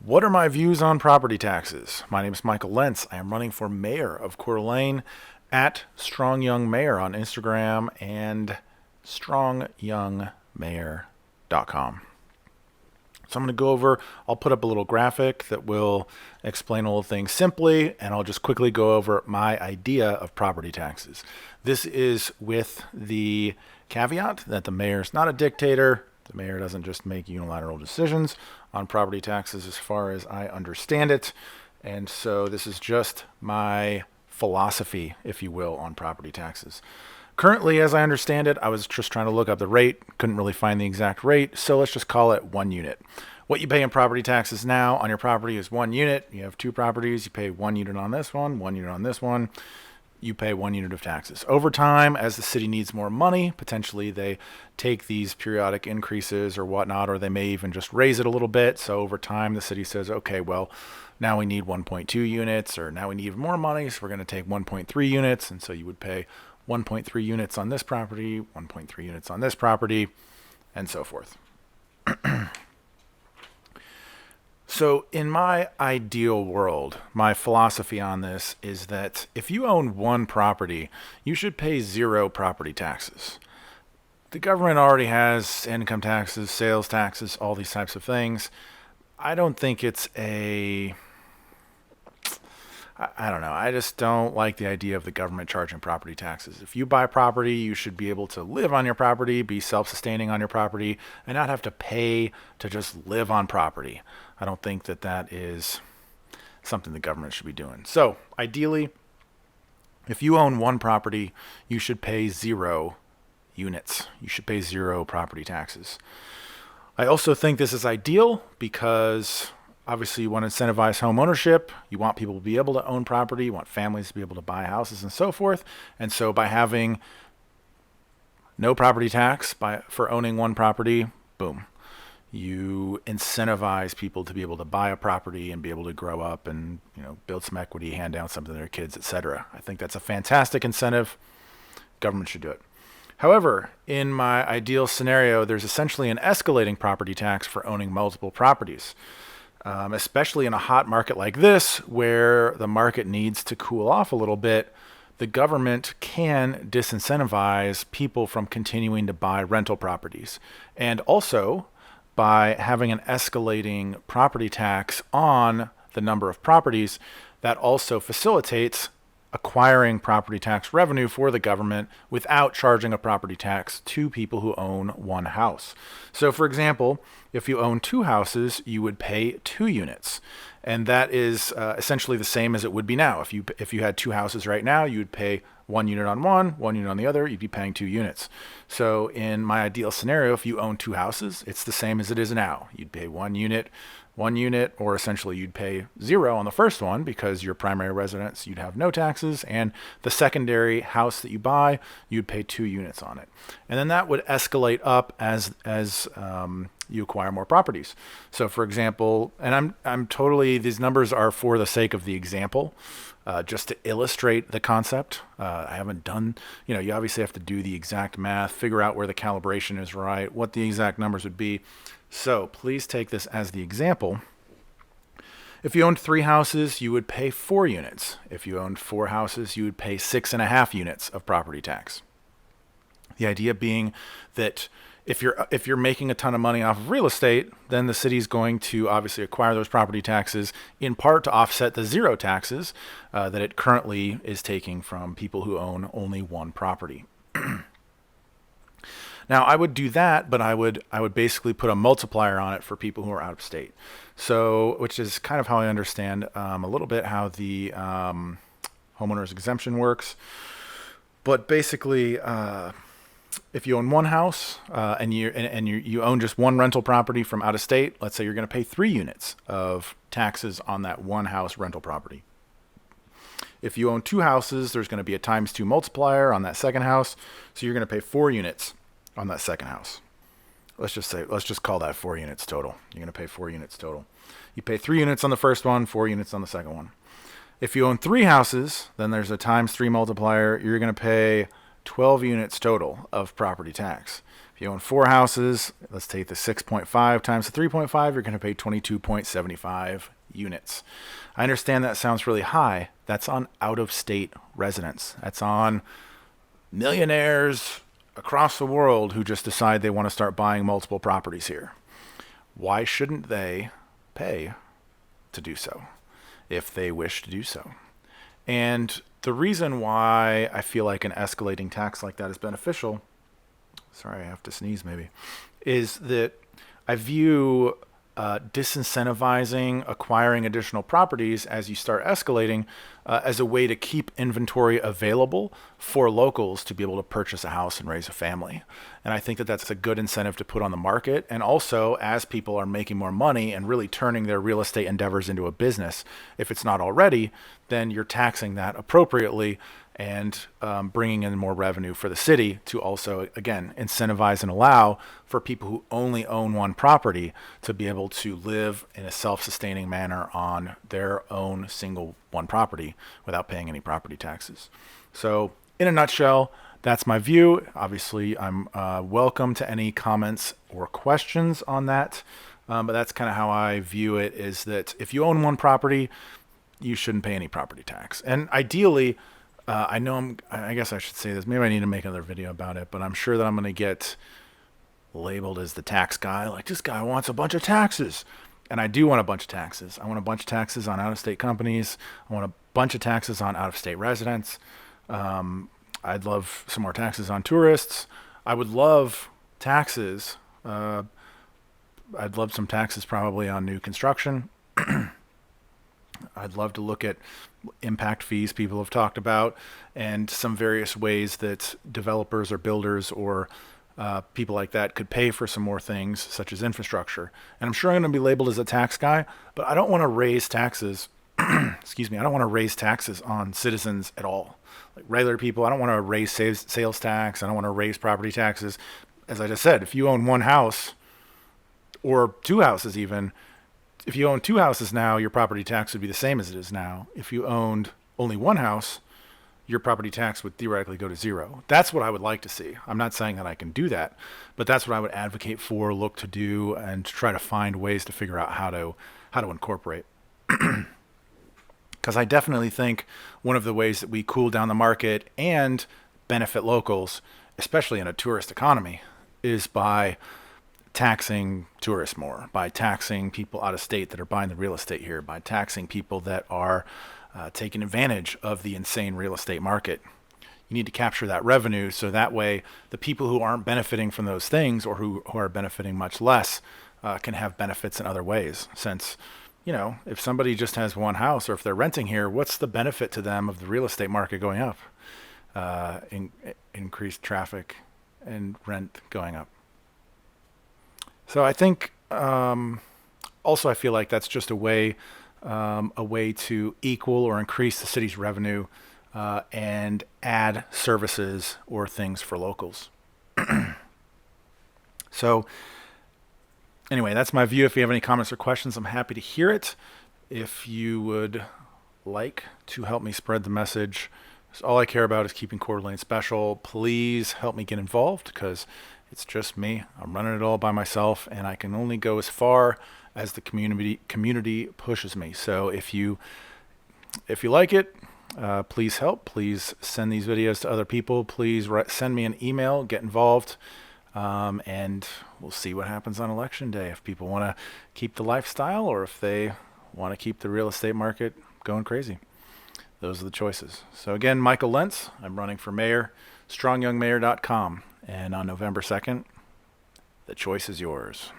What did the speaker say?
What are my views on property taxes? My name is Michael Lentz. I am running for mayor of Coeur d'Alene at Strong Young Mayor on Instagram and strongyoungmayor.com. So I'm going to go over, I'll put up a little graphic that will explain all the things simply, and I'll just quickly go over my idea of property taxes. This is with the caveat that the mayor is not a dictator. The mayor doesn't just make unilateral decisions on property taxes as far as I understand it. And so this is just my philosophy, if you will, on property taxes. Currently, as I understand it, I was just trying to look up the rate, couldn't really find the exact rate, so let's just call it 1 unit. What you pay in property taxes now on your property is 1 unit. You have 2 properties, you pay 1 unit on this one, 1 unit on this one. You pay 1 unit of taxes. Over time, as the city needs more money, potentially they take these periodic increases or whatnot, or they may even just raise it a little bit. So over time, the city says, okay, well, now we need 1.2 units, or now we need more money, so we're going to take 1.3 units. And so you would pay 1.3 units on this property, 1.3 units on this property, and so forth. So in my ideal world, my philosophy on this is that if you own 1 property, you should pay 0 property taxes. The government already has income taxes, sales taxes, all these types of things. I don't think it's I don't know. I just don't like the idea of the government charging property taxes. If you buy property, you should be able to live on your property, be self-sustaining on your property, and not have to pay to just live on property. I don't think that that is something the government should be doing. So ideally, if you own 1 property, you should pay 0 units. You should pay 0 property taxes. I also think this is ideal because obviously you want to incentivize home ownership. You want people to be able to own property. You want families to be able to buy houses and so forth. And so by having no property tax for owning 1 property, boom, you incentivize people to be able to buy a property and be able to grow up and, build some equity, hand down something to their kids, etc. I think that's a fantastic incentive. Government should do it. However, in my ideal scenario, there's essentially an escalating property tax for owning multiple properties. Especially in a hot market like this, where the market needs to cool off a little bit, the government can disincentivize people from continuing to buy rental properties. And also, by having an escalating property tax on the number of properties, that also facilitates acquiring property tax revenue for the government without charging a property tax to people who own 1 house. So for example, if you own 2 houses, you would pay 2 units. And that is essentially the same as it would be now. If you had 2 houses right now, you would pay 1 unit on one, 1 unit on the other, you'd be paying 2 units. So in my ideal scenario, if you own 2 houses, it's the same as it is now. You'd pay 1 unit, or essentially you'd pay 0 on the first one because your primary residence, you'd have no taxes, and the secondary house that you buy, you'd pay 2 units on it. And then that would escalate up as you acquire more properties. So for example, and I'm totally, these numbers are for the sake of the example, just to illustrate the concept. I haven't done, you obviously have to do the exact math, figure out where the calibration is right, what the exact numbers would be. So please take this as the example. If you owned 3 houses, you would pay 4 units. If you owned 4 houses, you would pay 6.5 units of property tax. The idea being that if you're making a ton of money off of real estate, then the city's going to obviously acquire those property taxes in part to offset the 0 taxes that it currently is taking from people who own only 1 property. Now I would do that, but I would basically put a multiplier on it for people who are out of state. So, which is kind of how I understand a little bit how the homeowner's exemption works. But basically, if you own 1 house and you own just 1 rental property from out of state, let's say you're going to pay 3 units of taxes on that 1 house rental property. If you own 2 houses, there's going to be a ×2 multiplier on that second house, so you're going to pay 4 units on that second house. Let's just call that 4 units total. You're going to pay 4 units total. You pay 3 units on the first one, 4 units on the second one. If you own 3 houses, then there's a ×3 multiplier. You're going to pay 12 units total of property tax. If you own 4 houses, let's take the 6.5 times the 3.5, you're going to pay 22.75 units. I understand that sounds really high. That's on out-of-state residents. That's on millionaires across the world who just decide they want to start buying multiple properties here. Why shouldn't they pay to do so if they wish to do so? And the reason why I feel like an escalating tax like that is beneficial, sorry, I have to sneeze maybe, is that I view disincentivizing acquiring additional properties as you start escalating as a way to keep inventory available for locals to be able to purchase a house and raise a family. And I think that that's a good incentive to put on the market. And also, as people are making more money and really turning their real estate endeavors into a business, if it's not already, then you're taxing that appropriately and bringing in more revenue for the city to also, again, incentivize and allow for people who only own one property to be able to live in a self-sustaining manner on their own single one property without paying any property taxes. So in a nutshell, that's my view. Obviously, I'm welcome to any comments or questions on that. But that's kind of how I view it, is that if you own one property, you shouldn't pay any property tax. And ideally, I guess I should say this. Maybe I need to make another video about it, but I'm sure that I'm going to get labeled as the tax guy. Like, this guy wants a bunch of taxes. And I do want a bunch of taxes. I want a bunch of taxes on out-of-state companies. I want a bunch of taxes on out-of-state residents. I'd love some more taxes on tourists. I would love taxes. I'd love some taxes probably on new construction. I'd love to look at impact fees people have talked about and some various ways that developers or builders or people like that could pay for some more things such as infrastructure. And I'm sure I'm going to be labeled as a tax guy, but I don't want to raise taxes. Excuse me. I don't want to raise taxes on citizens at all. Like regular people, I don't want to raise sales tax. I don't want to raise property taxes. As I just said, if you own one house or two houses even, if you own two houses now, your property tax would be the same as it is now. If you owned only one house, your property tax would theoretically go to zero. That's what I would like to see. I'm not saying that I can do that, but that's what I would advocate for, look to do, and try to find ways to figure out how to incorporate. Because I definitely think one of the ways that we cool down the market and benefit locals, especially in a tourist economy, is by taxing tourists more, by taxing people out of state that are buying the real estate here, by taxing people that are taking advantage of the insane real estate market. You need to capture that revenue so that way the people who aren't benefiting from those things or who are benefiting much less can have benefits in other ways. Since, if somebody just has one house or if they're renting here, what's the benefit to them of the real estate market going up? Increased traffic and rent going up. So I think also I feel like that's just a way to equal or increase the city's revenue and add services or things for locals. So anyway, that's my view. If you have any comments or questions, I'm happy to hear it. If you would like to help me spread the message, all I care about is keeping Coeur d'Alene special. Please help me get involved because it's just me. I'm running it all by myself, and I can only go as far as the community pushes me. So if you like it, please help. Please send these videos to other people. Please send me an email. Get involved, and we'll see what happens on election day. If people want to keep the lifestyle, or if they want to keep the real estate market going crazy. Those are the choices. So again, Michael Lentz. I'm running for mayor. StrongYoungMayor.com. And on November 2nd, the choice is yours.